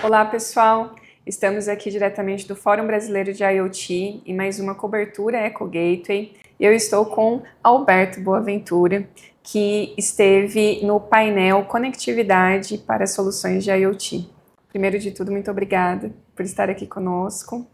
Olá, pessoal! Estamos aqui diretamente do Fórum Brasileiro de IoT em mais uma cobertura Eco Gateway. Eu estou com Alberto Boaventura, que esteve no painel Conectividade para Soluções de IoT. Primeiro de tudo, muito obrigada por estar aqui conosco.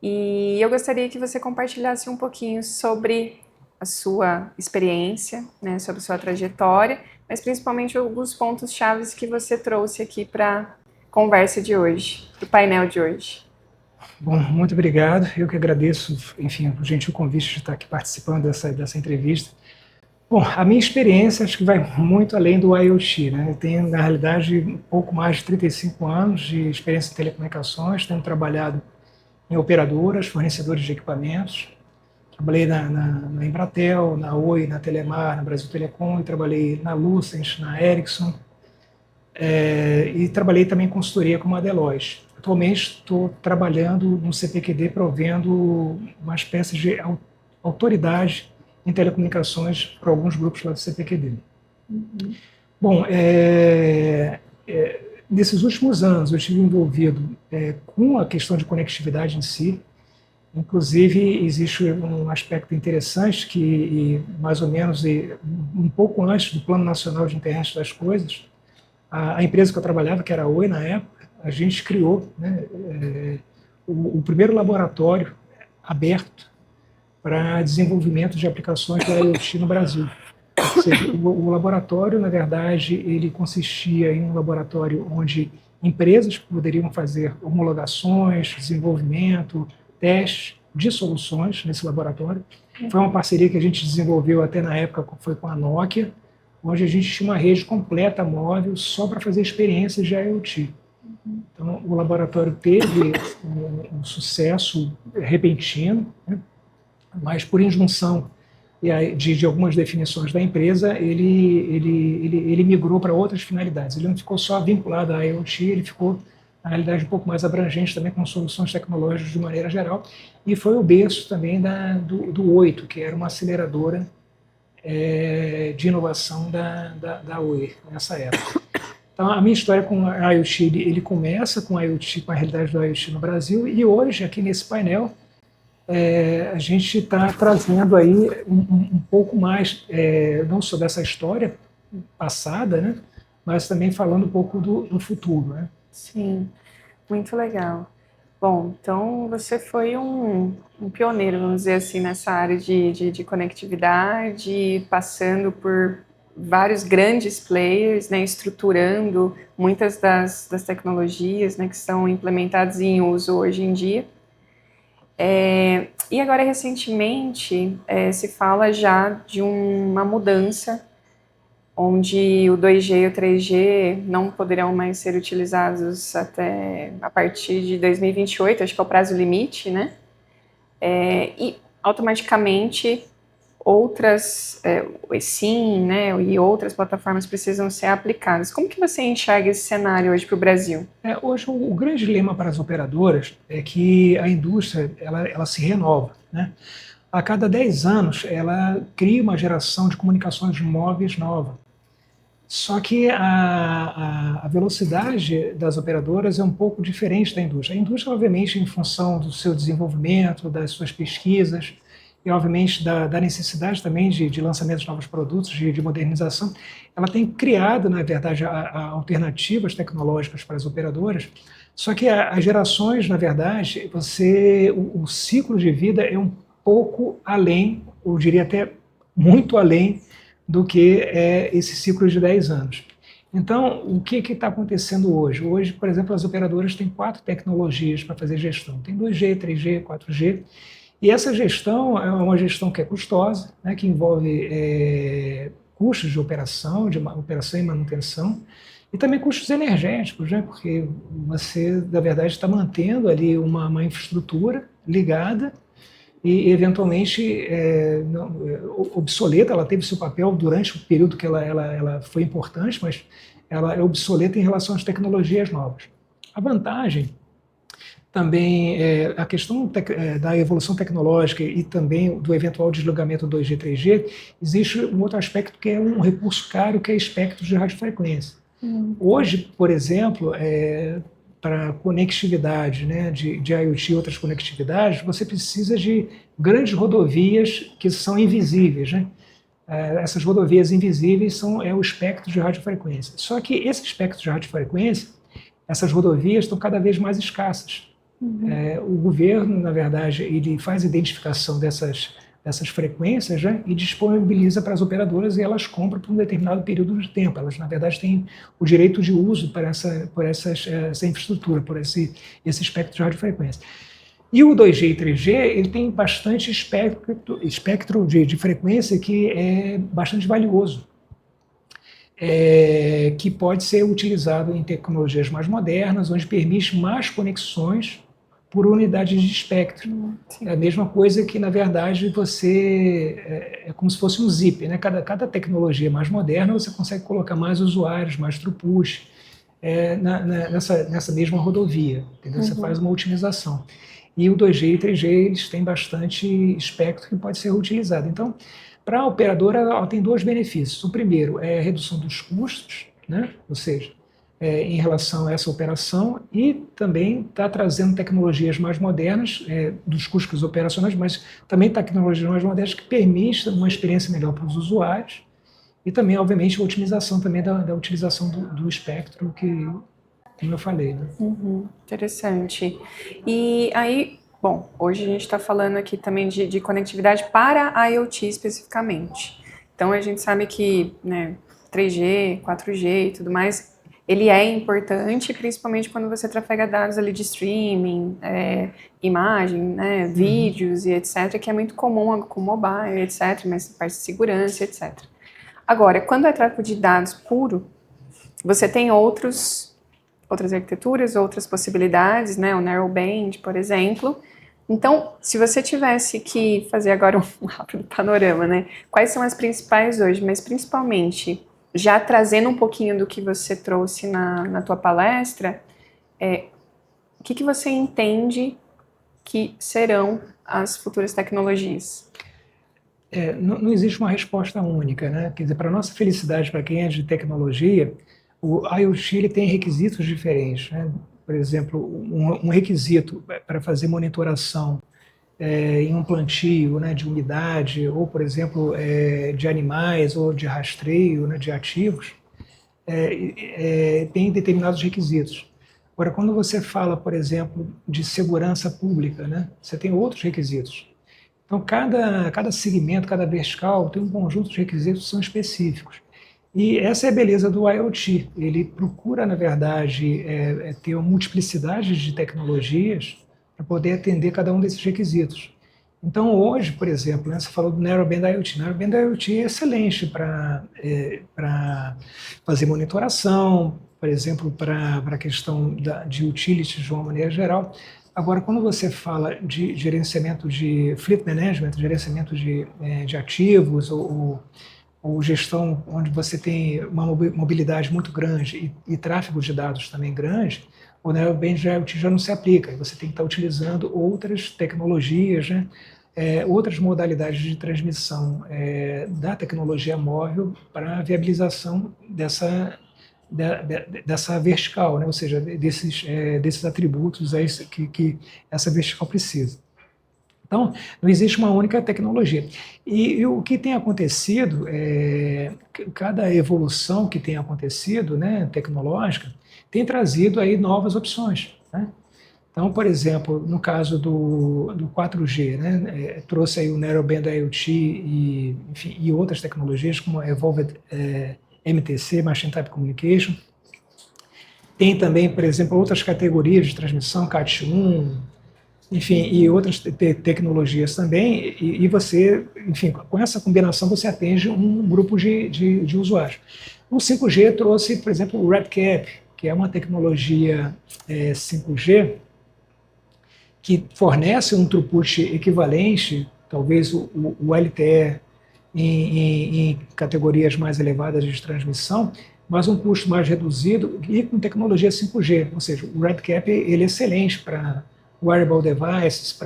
E eu gostaria que você compartilhasse um pouquinho sobre a sua experiência, né, sobre a sua trajetória, mas principalmente alguns pontos chaves que você trouxe aqui para conversa de hoje, do painel de hoje. Bom, muito obrigado. Eu que agradeço, enfim, o gentil convite de estar aqui participando dessa entrevista. Bom, a minha experiência acho que vai muito além do IoT, né? Eu tenho, na realidade, um pouco mais de 35 anos de experiência em telecomunicações, tenho trabalhado em operadoras, fornecedores de equipamentos. Trabalhei na Embratel, na Oi, na Telemar, na Brasil Telecom, e trabalhei na Lucent, na Ericsson, e trabalhei também em consultoria como a Deloitte. Atualmente estou trabalhando no CPQD provendo uma espécie de autoridade em telecomunicações para alguns grupos lá do CPQD. Uhum. Bom, nesses últimos anos eu estive envolvido com a questão de conectividade em si. Inclusive, existe um aspecto interessante que, mais ou menos, um pouco antes do Plano Nacional de Internet das Coisas, a empresa que eu trabalhava, que era a Oi na época, a gente criou, né, o primeiro laboratório aberto para desenvolvimento de aplicações de IoT no Brasil. Ou seja, o laboratório, na verdade, ele consistia em um laboratório onde empresas poderiam fazer homologações, desenvolvimento, testes de soluções nesse laboratório. Foi uma parceria que a gente desenvolveu até na época, foi com a Nokia, onde a gente tinha uma rede completa móvel só para fazer experiências de IoT. Então, o laboratório teve um sucesso repentino, né? Mas por injunção de algumas definições da empresa, ele migrou para outras finalidades. Ele não ficou só vinculado à IoT, ele ficou, na realidade, um pouco mais abrangente também com soluções tecnológicas de maneira geral, e foi o berço também do Oito, que era uma aceleradora de inovação da Oi nessa época. Então, a minha história com a IoT, ele começa com a IoT, com a realidade do IoT no Brasil, e hoje, aqui nesse painel, a gente está trazendo aí um pouco mais, não só dessa história passada, né, mas também falando um pouco do futuro, né? Sim, muito legal. Bom, então você foi um pioneiro, vamos dizer assim, nessa área de conectividade, passando por vários grandes players, né, estruturando muitas das tecnologias, né, que são implementadas e em uso hoje em dia. E agora, recentemente, se fala já de uma mudança onde o 2G e o 3G não poderão mais ser utilizados até a partir de 2028, acho que é o prazo limite, né? E automaticamente outras, o eSIM, né, e outras plataformas precisam ser aplicadas. Como que você enxerga esse cenário hoje para o Brasil? Hoje o grande dilema para as operadoras é que a indústria ela se renova, né? A cada 10 anos ela cria uma geração de comunicações móveis nova. Só que a velocidade das operadoras é um pouco diferente da indústria. A indústria, obviamente, em função do seu desenvolvimento, das suas pesquisas, e, obviamente, da necessidade também de lançamento de novos produtos, de modernização, ela tem criado, na verdade, alternativas tecnológicas para as operadoras, só que as gerações, na verdade, o ciclo de vida é um pouco além, eu diria até muito além, do que esse ciclo de 10 anos. Então, o que está acontecendo hoje? Hoje, por exemplo, as operadoras têm 4 tecnologias para fazer gestão. Tem 2G, 3G, 4G, e essa gestão é uma gestão que é custosa, né, que envolve custos de operação e manutenção, e também custos energéticos, né, porque você, na verdade, está mantendo ali uma infraestrutura ligada e, eventualmente, obsoleta. Ela teve seu papel durante o período que ela foi importante, mas ela é obsoleta em relação às tecnologias novas. A vantagem também a questão da evolução tecnológica e também do eventual desligamento do 2G, 3G, existe um outro aspecto que é um recurso caro, que é espectro de radiofrequência. Hoje, por exemplo, para conectividade, né, de IoT e outras conectividades, você precisa de grandes rodovias que são invisíveis, né? Essas rodovias invisíveis é o espectro de radiofrequência. Só que esse espectro de radiofrequência, essas rodovias estão cada vez mais escassas. O governo, na verdade, ele faz identificação dessas frequências, né, e disponibiliza para as operadoras e elas compram por um determinado período de tempo. Elas, na verdade, têm o direito de uso essa infraestrutura, por esse espectro de radiofrequência. E o 2G e 3G, ele tem bastante espectro de frequência que é bastante valioso, que pode ser utilizado em tecnologias mais modernas, onde permite mais conexões por unidade de espectro. É a mesma coisa que, na verdade, é como se fosse um zip, né? Cada tecnologia mais moderna, você consegue colocar mais usuários, mais throughput nessa mesma rodovia, entendeu? Você faz uma otimização. E o 2G e 3G, eles têm bastante espectro que pode ser utilizado. Então, para a operadora, ela tem dois benefícios. O primeiro é a redução dos custos, né? Ou seja, em relação a essa operação, e também está trazendo tecnologias mais modernas, dos custos operacionais, mas também tecnologias mais modernas que permitem uma experiência melhor para os usuários, e também, obviamente, a otimização também da utilização do espectro, como eu falei, né? Interessante. E aí, bom, hoje a gente está falando aqui também de conectividade para a IoT especificamente. Então a gente sabe que, né, 3G, 4G e tudo mais, ele é importante, principalmente quando você trafega dados ali de streaming, imagem, né, vídeos e etc., que é muito comum com mobile, etc., mas parte de segurança, etc. Agora, quando é tráfego de dados puro, você tem outras arquiteturas, outras possibilidades, né, o narrowband, por exemplo. Então, se você tivesse que fazer agora um rápido panorama, né, quais são as principais hoje, mas principalmente, já trazendo um pouquinho do que você trouxe na tua palestra, o que você entende que serão as futuras tecnologias? Não existe uma resposta única, né? Quer dizer, para nossa felicidade, para quem é de tecnologia, o IoT ele tem requisitos diferentes, né? Por exemplo, um requisito para fazer monitoração em um plantio, né, de umidade, ou, por exemplo, de animais, ou de rastreio, né, de ativos, tem determinados requisitos. Agora, quando você fala, por exemplo, de segurança pública, né, você tem outros requisitos. Então, cada segmento, cada vertical tem um conjunto de requisitos que são específicos. E essa é a beleza do IoT. Ele procura, na verdade, ter uma multiplicidade de tecnologias para poder atender cada um desses requisitos. Então, hoje, por exemplo, né, você falou do Narrowband IoT. Narrowband IoT é excelente para fazer monitoração, por exemplo, para a questão de utilities de uma maneira geral. Agora, quando você fala de gerenciamento de fleet management, gerenciamento de ativos ou gestão onde você tem uma mobilidade muito grande e tráfego de dados também grande, o Narrowband IoT já não se aplica. Você tem que estar utilizando outras tecnologias, né? Outras modalidades de transmissão da tecnologia móvel para a viabilização dessa vertical, né? Ou seja, desses atributos que essa vertical precisa. Então, não existe uma única tecnologia. E o que tem acontecido, cada evolução que tem acontecido, né, tecnológica, tem trazido aí novas opções, né? Então, por exemplo, no caso do 4G, né, trouxe aí o Narrowband IoT e outras tecnologias como a Evolved MTC, Machine Type Communication. Tem também, por exemplo, outras categorias de transmissão, CAT1, enfim, e outras tecnologias também, e você, enfim, com essa combinação você atende um grupo de usuários. O 5G trouxe, por exemplo, o RedCap, que é uma tecnologia 5G que fornece um throughput equivalente, talvez o LTE em categorias mais elevadas de transmissão, mas um custo mais reduzido e com tecnologia 5G, ou seja, o RedCap ele é excelente para wearable devices,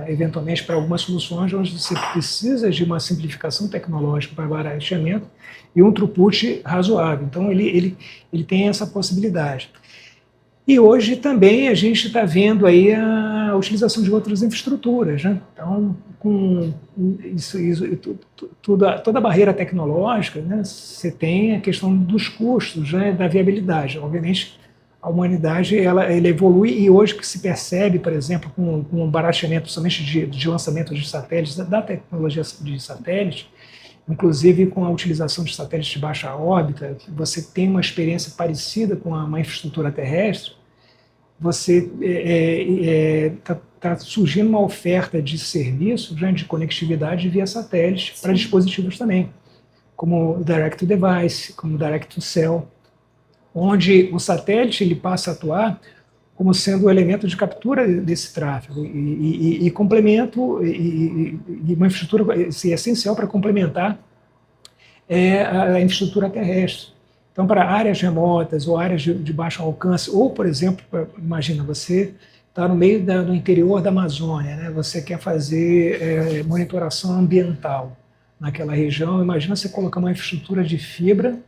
eventualmente para algumas soluções onde você precisa de uma simplificação tecnológica para barateamento e um throughput razoável. Então, ele tem essa possibilidade. E hoje também a gente está vendo aí a utilização de outras infraestruturas, né? Então, com toda a barreira tecnológica, né, você tem a questão dos custos, né, da viabilidade. Obviamente, a humanidade ela evolui e hoje que se percebe, por exemplo, com o barateamento somente de lançamento de satélites, da tecnologia de satélite, inclusive com a utilização de satélites de baixa órbita, você tem uma experiência parecida com uma infraestrutura terrestre, você está surgindo uma oferta de serviços, né, de conectividade via satélite para dispositivos também, como Direct to Device, como Direct to Cell, onde o satélite ele passa a atuar como sendo o elemento de captura desse tráfego e complemento e uma infraestrutura essencial para complementar a infraestrutura terrestre. Então, para áreas remotas ou áreas de baixo alcance, ou, por exemplo, imagina, você está no meio do interior da Amazônia, né? Você quer fazer monitoração ambiental naquela região, imagina você colocar uma infraestrutura de fibra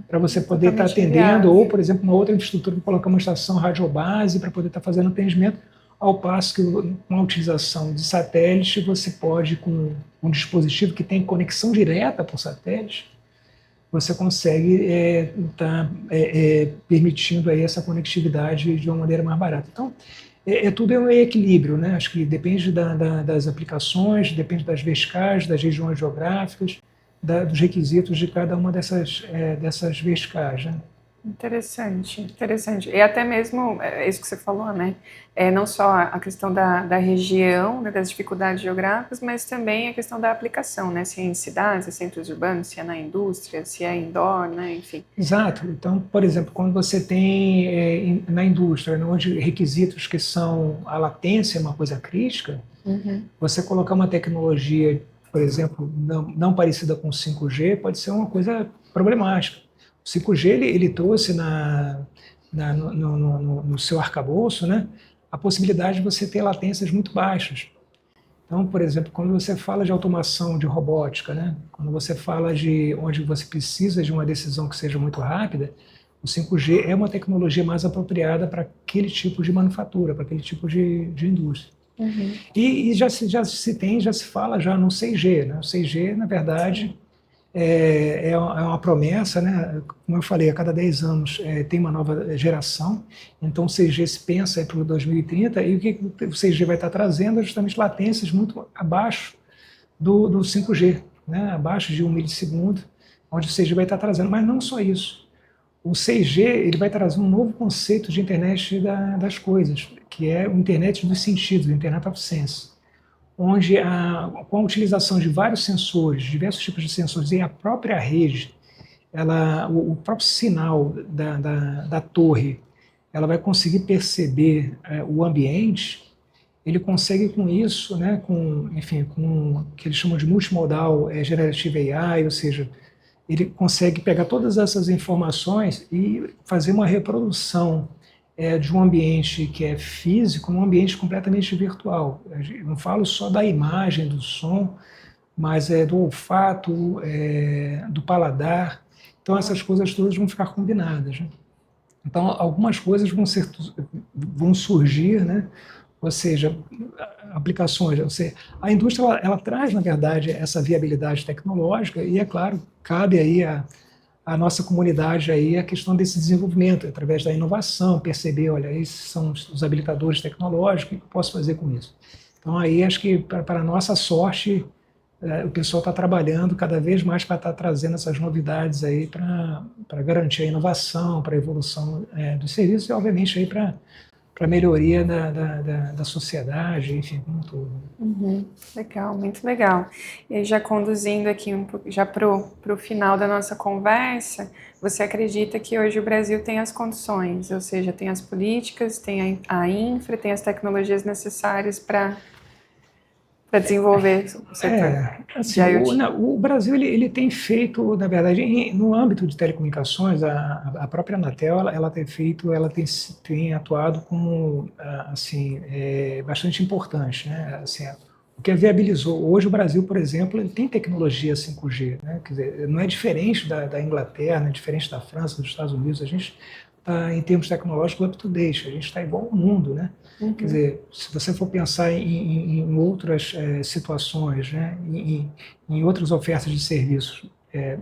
para você poder estar atendendo, ou, por exemplo, uma outra infraestrutura para colocar uma estação radiobase para poder estar fazendo atendimento, ao passo que com a utilização de satélite, você pode, com um dispositivo que tem conexão direta por satélite, você consegue estar permitindo aí essa conectividade de uma maneira mais barata. Então, tudo é um equilíbrio, né? Acho que depende das aplicações, depende das verticais, das regiões geográficas, dos requisitos de cada uma dessas verticais, né? Interessante, interessante. E até mesmo, isso que você falou, né? Não só a questão da região, né, das dificuldades geográficas, mas também a questão da aplicação, né? Se é em cidades, se é centros urbanos, se é na indústria, se é indoor, né? Enfim. Exato. Então, por exemplo, quando você tem na indústria, onde requisitos que são a latência é uma coisa crítica, você colocar uma tecnologia, por exemplo, não parecida com 5G, pode ser uma coisa problemática. O 5G ele trouxe no seu arcabouço, né, a possibilidade de você ter latências muito baixas. Então, por exemplo, quando você fala de automação, de robótica, né, quando você fala de onde você precisa de uma decisão que seja muito rápida, o 5G é uma tecnologia mais apropriada para aquele tipo de manufatura, para aquele tipo de indústria. E já se fala já no 6G, né? O 6G, na verdade, é uma promessa, né? Como eu falei, a cada 10 anos tem uma nova geração, então o 6G se pensa para o 2030, e o que o 6G vai estar trazendo é justamente latências muito abaixo do 5G, né? Abaixo de 1 milissegundo, onde o 6G vai estar trazendo, mas não só isso. O 6G ele vai trazer um novo conceito de internet das coisas, que é o internet dos sentidos, o Internet of Sense, onde com a utilização de vários sensores, diversos tipos de sensores e a própria rede, o próprio sinal da torre, ela vai conseguir perceber o ambiente. Ele consegue com isso, né, com o que eles chamam de multimodal generative AI, ou seja, ele consegue pegar todas essas informações e fazer uma reprodução de um ambiente que é físico num ambiente completamente virtual. Eu não falo só da imagem, do som, mas do olfato, do paladar. Então, essas coisas todas vão ficar combinadas, né? Então, algumas coisas vão surgir, né? Ou seja, aplicações. A indústria ela traz, na verdade, essa viabilidade tecnológica e, é claro, cabe aí a nossa comunidade aí a questão desse desenvolvimento, através da inovação, perceber, olha, esses são os habilitadores tecnológicos, o que eu posso fazer com isso? Então, aí acho que, para a nossa sorte, o pessoal está trabalhando cada vez mais para estar trazendo essas novidades aí para garantir a inovação, para a evolução dos serviços e, obviamente, aí para a melhoria da sociedade, enfim, como um todo. Legal, muito legal. E aí, já conduzindo aqui já para o final da nossa conversa, você acredita que hoje o Brasil tem as condições, ou seja, tem as políticas, tem a infra, tem as tecnologias necessárias para desenvolver o setor assim, de IoT? o Brasil ele tem feito, na verdade, no âmbito de telecomunicações, a própria Anatel tem atuado como assim bastante importante, né? Assim, o que viabilizou hoje o Brasil, por exemplo, ele tem tecnologia 5G, né? Quer dizer, não é diferente da Inglaterra, não é diferente da França, dos Estados Unidos. A gente em termos tecnológicos, up-to-date. A gente está igual ao mundo, né? Quer dizer, se você for pensar em outras situações, né? Em outras ofertas de serviços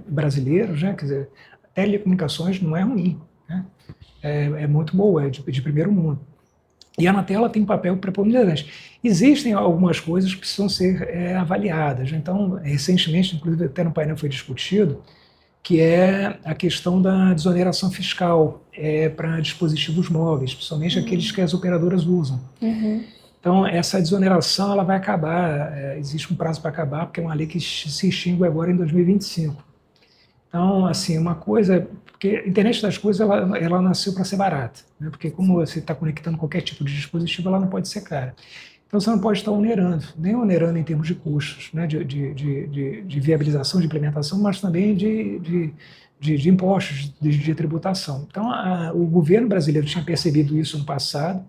brasileiros, né? Quer dizer, telecomunicações não é ruim, né? É muito boa, é de primeiro mundo. E a Anatel ela tem um papel preponderante. Existem algumas coisas que precisam ser avaliadas. Então, recentemente, inclusive até no painel foi discutido, que é a questão da desoneração fiscal para dispositivos móveis, principalmente aqueles que as operadoras usam. Então, essa desoneração ela vai acabar, existe um prazo para acabar, porque é uma lei que se extingue agora em 2025. Então, assim, uma coisa, porque a internet das coisas ela nasceu para ser barata, né? Porque como você está conectando qualquer tipo de dispositivo, ela não pode ser cara. Então você não pode estar onerando, nem onerando em termos de custos, né? de viabilização, de implementação, mas também de impostos, de tributação. Então o governo brasileiro tinha percebido isso no passado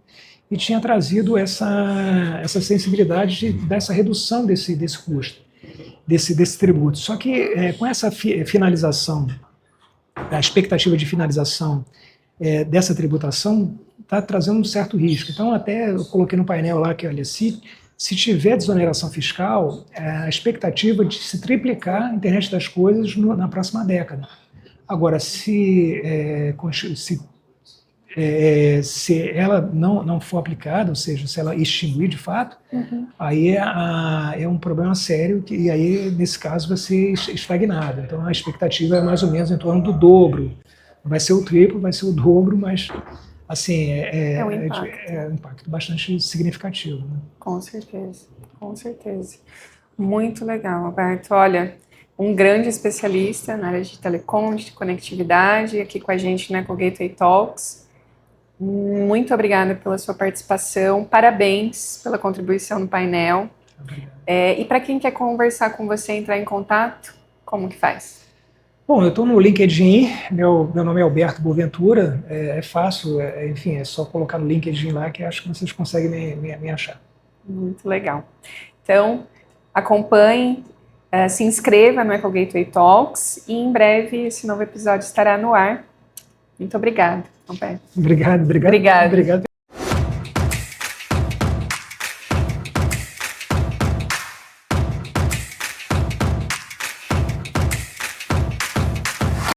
e tinha trazido essa sensibilidade dessa redução desse custo, desse tributo. Só que com essa finalização, a expectativa de finalização dessa tributação está trazendo um certo risco. Então, até eu coloquei no painel lá que, olha, se tiver desoneração fiscal, a expectativa de se triplicar a internet das coisas na próxima década. Agora, se ela não for aplicada, ou seja, se ela extinguir de fato, aí é um problema sério e aí, nesse caso, vai ser estagnado. Então, a expectativa é mais ou menos em torno do dobro. Vai ser o triplo, vai ser o dobro, mas assim, um impacto bastante significativo. Né? Com certeza, com certeza. Muito legal, Alberto. Olha, um grande especialista na área de telecom, de conectividade, aqui com a gente na EcoGateway Talks. Muito obrigada pela sua participação, parabéns pela contribuição no painel. E para quem quer conversar com você, entrar em contato, como que faz? Bom, eu estou no LinkedIn, meu nome é Alberto Boaventura, é fácil, enfim, é só colocar no LinkedIn lá que acho que vocês conseguem me achar. Muito legal. Então, acompanhe, se inscreva no EcoGateway Talks e em breve esse novo episódio estará no ar. Muito obrigada, Alberto. Obrigado.